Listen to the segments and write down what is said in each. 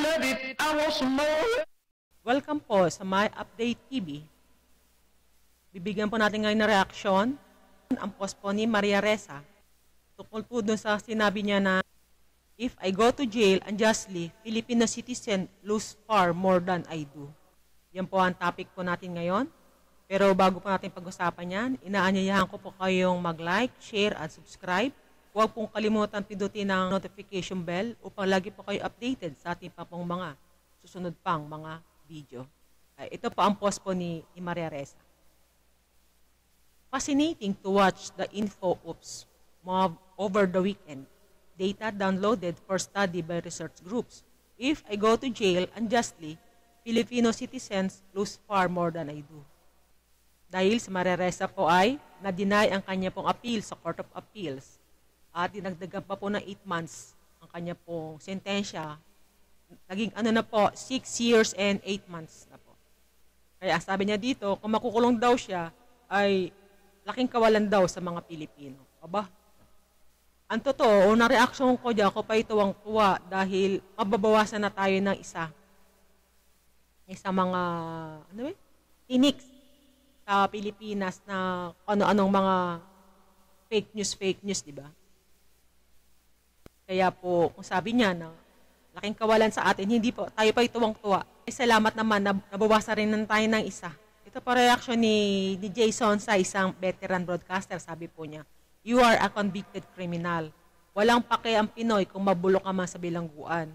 love it, I want some more. Welcome po sa My Update TV. Bibigyan po natin ngayon ng reaksyon ang post po ni Maria Ressa tungkol po dun sa sinabi niya na if I go to jail unjustly, Filipino citizen lose far more than I do. Yan po ang topic po natin ngayon. Pero bago po natin pag-usapan yan, inaanyayahan ko po kayong mag-like, share, at subscribe. Huwag pong kalimutan pindutin ang notification bell upang lagi po kayo updated sa ating pa pong mga susunod pang mga video. Ito po ang post po ni Maria Ressa. Fascinating to watch the info oops mob over the weekend. Data downloaded for study by research groups. If I go to jail unjustly, Filipino citizens lose far more than I do. Dahil si Maria Ressa po ay na-deny ang kanya pong appeal sa Court of Appeals at dinagdagan pa po ng 8 months ang kanya pong sentensya. Naging na po, 6 years and 8 months na po. Kaya sabi niya dito, kung makukulong daw siya, ay laking kawalan daw sa mga Pilipino. Aba, ang totoo, unang reaksyon ko dyan, ako pa tuwang-tuwa dahil mababawasan na tayo ng isa mga, tinik sa Pilipinas na ano-anong mga fake news, di ba? Kaya po, kung sabi niya na laking kawalan sa atin, hindi po, tayo pa tuwang-tuwa. Salamat naman, nabawasan rin tayo ng isa. Ito po reaction ni Jason sa isang veteran broadcaster, sabi po niya, you are a convicted criminal. Walang pake ang Pinoy kung mabulok ka man sa bilangguan.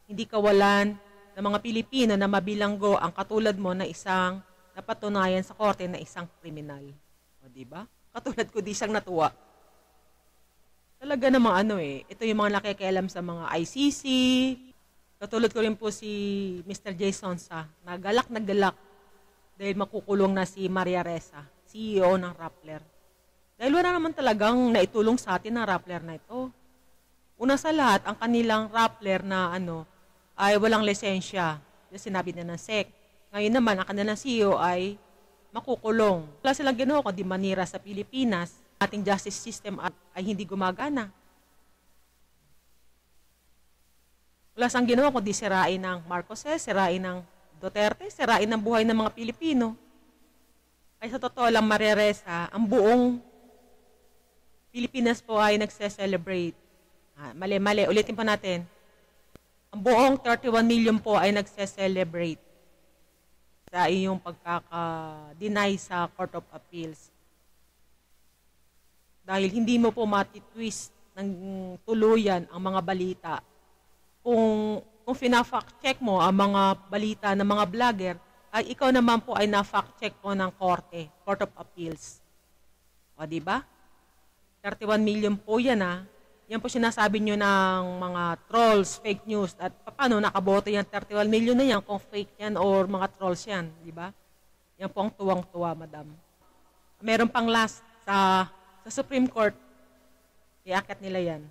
Hindi kawalan ng mga Pilipino na mabilanggo ang katulad mo na isang napatunayan sa korte na isang kriminal. O, diba? Katulad ko, di siyang natuwa. Talaga namang ito yung mga nakikialam sa mga ICC. Katulad ko rin po si Mr. Jason sa nagalak dahil makukulong na si Maria Ressa, CEO ng Rappler. Dahil wala naman talagang naitulong sa atin ng Rappler na ito. Una sa lahat, ang kanilang Rappler na ay walang lisensya. Yung sinabi na ng SEC. Ngayon naman, ang kanilang CEO ay makukulong. Wala silang ginawa kundi manira sa Pilipinas. Ating justice system ay hindi gumagana. Wala siyang ginawa kundi sirain ng Marcoses, sirain ng Duterte, sirain ng buhay ng mga Pilipino. Ay sa totoo lang, Maria Ressa, ang buong Pilipinas po ay nagse-celebrate. Mali. Ulitin pa natin. Ang buong 31 million po ay nagse-celebrate sa iyong pagkaka-deny sa Court of Appeals. Dahil hindi mo po matitwist ng tuluyan ang mga balita. Kung fina-fact check mo ang mga balita ng mga vlogger, ay ikaw naman po ay na-fact check po ng Korte, Court of Appeals. O, diba? 31 million po yan Yan po sinasabi nyo ng mga trolls, fake news. At paano nakaboto yan 31 million na yan kung fake yan or mga trolls yan, diba? Yan po ang tuwang-tuwa, madam. Meron pang last sa Supreme Court, iakyat nila yan.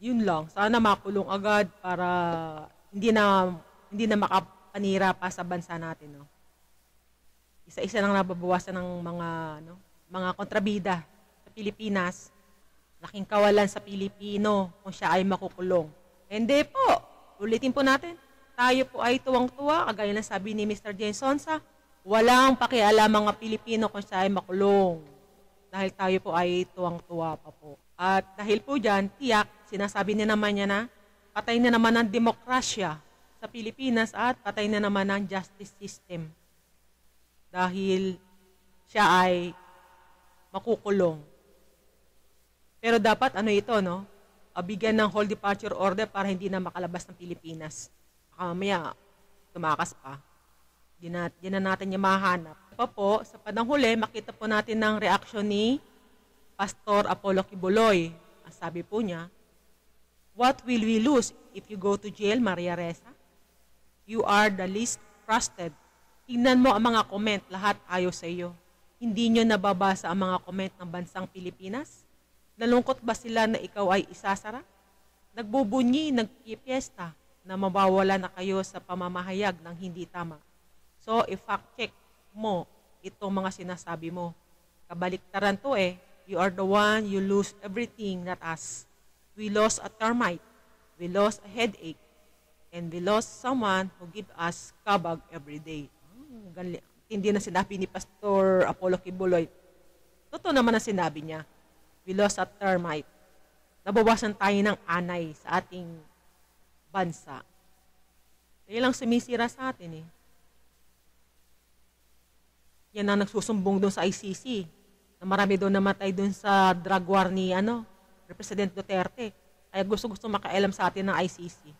Yun lang. Sana makulong agad para hindi na makapanira pa sa bansa natin. No? Isa-isa nang nababawasan ng mga kontrabida sa Pilipinas. Laking kawalan sa Pilipino kung siya ay makukulong. Hindi po. Ulitin po natin. Tayo po ay tuwang-tuwa, kagaya na sabi ni Mr. Jason sa walang pakialam mga Pilipino kung siya ay makulong. Dahil tayo po ay tuwang-tuwa pa po. At dahil po dyan, tiyak, sinasabi niya naman niya na patay na naman ang demokrasya sa Pilipinas at patay na naman ang justice system. Dahil siya ay makukulong. Pero dapat bigyan ng whole departure order para hindi na makalabas ng Pilipinas. Mamaya, tumakas pa. Di na natin niya mahanap. Po, sa pananghuli, makita po natin ng reaksyon ni Pastor Apollo Kibuloy. Ang sabi po niya, what will we lose if you go to jail, Maria Ressa? You are the least trusted. Tingnan mo ang mga comment, lahat ayaw sa iyo. Hindi nyo nababasa ang mga comment ng bansang Pilipinas? Nalungkot ba sila na ikaw ay isasara? Nagbubunyi, nagpipiesta na mawawala na kayo sa pamamahayag ng hindi tama. So, i-fact check mo itong mga sinasabi mo. Kabaliktaran to You are the one, you lose everything, not us. We lost a termite. We lost a headache. And we lost someone who give us kabag every day. Hindi na sinabi ni Pastor Apollo Kibuloy. Totoo naman ang sinabi niya. We lost a termite. Nabawasan tayo ng anay sa ating bansa. Kaya lang sumisira sa atin eh. Yan ang nagsusumbong doon sa ICC. Na marami doon namatay doon sa drug war ni President Duterte. Kaya gusto makailam sa atin ng ICC.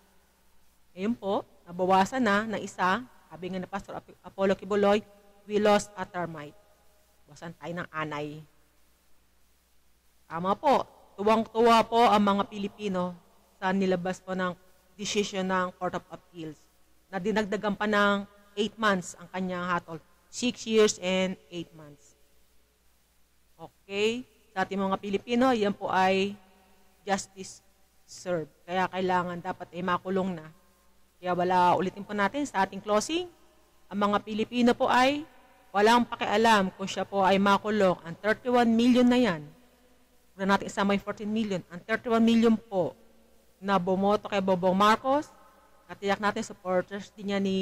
Ngayon po, nabawasan na ng isa. Sabi nga na Pastor Apollo Kibuloy, we lost a termite. Bawasan tayo ng anay. Tama po. Tuwang-tuwa po ang mga Pilipino sa nilabas po ng decision ng Court of Appeals na dinagdagan pa ng 8 months ang kanyang hatol. 6 years and 8 months. Okay? Sa ating mga Pilipino, yan po ay justice served. Kaya kailangan dapat ay makulong na. Kaya ulitin po natin sa ating closing, ang mga Pilipino po ay walang pakialam kung siya po ay makulong. Ang 31 million na yan, kung natin isama yung 14 million, ang 31 million po na bumoto kay Bobong Marcos, natiyak natin supporters din niya ni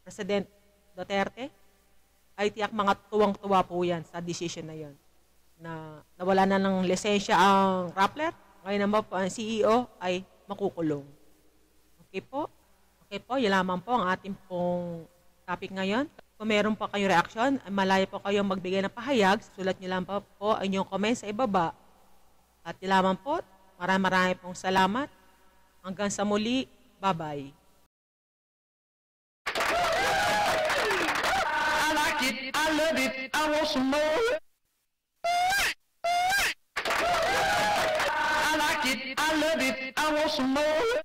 President Duterte, ay tiyak mga tuwang-tuwa po yan sa decision na yan. Na nawala na ng lisensya ang Rappler, ngayon naman po ang CEO ay makukulong. Okay po? Okay po, yun lamang po ang ating pong topic ngayon. Kung meron po kayong reaction, malaya po kayong magbigay ng pahayag. Sulat nyo lang po ang inyong comment sa ibaba. At yun lamang po, marami pong salamat. Hanggang sa muli, bye-bye. I like it, I love it, I want some more. I like it, I love it, I want some more.